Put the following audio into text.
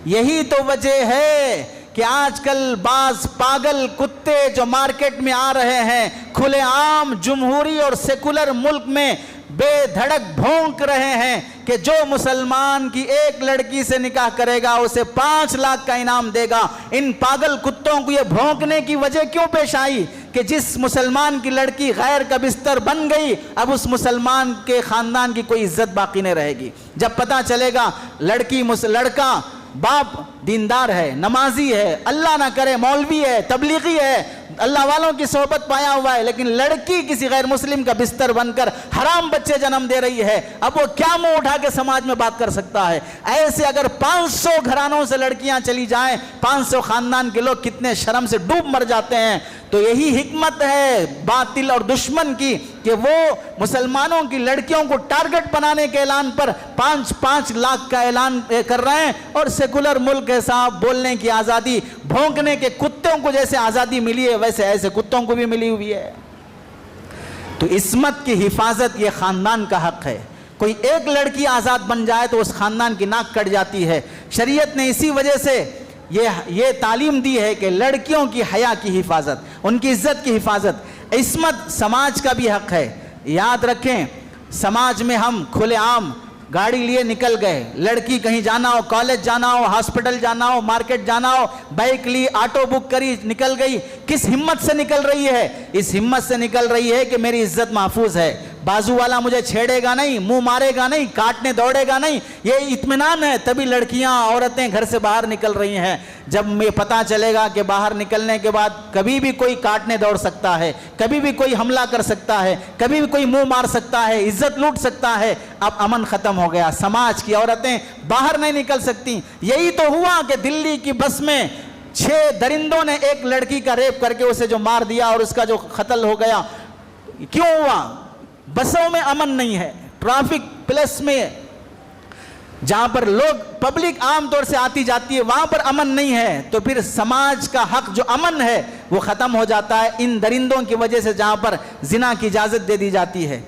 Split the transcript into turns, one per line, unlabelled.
یہی تو وجہ ہے کہ آج کل بعض پاگل کتے جو مارکیٹ میں آ رہے ہیں کھلے عام جمہوری اور سیکولر ملک میں بے دھڑک بھونک رہے ہیں کہ جو مسلمان کی ایک لڑکی سے نکاح کرے گا اسے 5 لاکھ کا انعام دے گا۔ ان پاگل کتوں کو یہ بھونکنے کی وجہ کیوں پیش آئی کہ جس مسلمان کی لڑکی غیر کا بستر بن گئی اب اس مسلمان کے خاندان کی کوئی عزت باقی نہیں رہے گی۔ جب پتہ چلے گا لڑکا باپ دیندار ہے، نمازی ہے، اللہ نہ کرے مولوی ہے، تبلیغی ہے، اللہ والوں کی صحبت پایا ہوا ہے، لیکن لڑکی کسی غیر مسلم کا بستر بن کر حرام بچے جنم دے رہی ہے، اب وہ کیا منہ اٹھا کے سماج میں بات کر سکتا ہے؟ ایسے اگر 500 گھرانوں سے لڑکیاں چلی جائیں، 500 خاندان کے لوگ کتنے شرم سے ڈوب مر جاتے ہیں۔ تو یہی حکمت ہے باطل اور دشمن کی کہ وہ مسلمانوں کی لڑکیوں کو ٹارگٹ بنانے کے اعلان پر 5 لاکھ کا اعلان کر رہے ہیں، اور سیکولر ملک ہے صاحب، بولنے کی آزادی، بھونکنے کے کتوں کو جیسے آزادی ملی ہے ویسے ایسے کتوں کو بھی ملی ہوئی ہے۔ تو عصمت کی حفاظت یہ خاندان کا حق ہے۔ کوئی ایک لڑکی آزاد بن جائے تو اس خاندان کی ناک کٹ جاتی ہے۔ شریعت نے اسی وجہ سے یہ تعلیم دی ہے کہ لڑکیوں کی حیا کی حفاظت، ان کی عزت کی حفاظت۔ عصمت سماج کا بھی حق ہے۔ یاد رکھیں، سماج میں ہم کھلے عام گاڑی لیے نکل گئے، لڑکی کہیں جانا ہو، کالج جانا ہو، ہاسپٹل جانا ہو، مارکیٹ جانا ہو، بائک لی، آٹو بک کری، نکل گئی۔ کس ہمت سے نکل رہی ہے؟ اس ہمت سے نکل رہی ہے کہ میری عزت محفوظ ہے، بازو والا مجھے چھیڑے گا نہیں، منہ مارے گا نہیں، کاٹنے دوڑے گا نہیں، یہ اطمینان ہے، تبھی لڑکیاں عورتیں گھر سے باہر نکل رہی ہیں۔ جب میں پتہ چلے گا کہ باہر نکلنے کے بعد کبھی بھی کوئی کاٹنے دوڑ سکتا ہے، کبھی بھی کوئی حملہ کر سکتا ہے، کبھی بھی کوئی منہ مار سکتا ہے، عزت لوٹ سکتا ہے، اب امن ختم ہو گیا، سماج کی عورتیں باہر نہیں نکل سکتی۔ یہی تو ہوا کہ دلی کی بس میں 6 درندوں نے ایک لڑکی کا ریپ کر کے اسے جو مار دیا اور اس کا جو قتل ہو گیا۔ کیوں ہوا؟ بسوں میں امن نہیں ہے، ٹریفک پلیس میں جہاں پر لوگ پبلک عام طور سے آتی جاتی ہے وہاں پر امن نہیں ہے، تو پھر سماج کا حق جو امن ہے وہ ختم ہو جاتا ہے ان درندوں کی وجہ سے، جہاں پر زنا کی اجازت دے دی جاتی ہے۔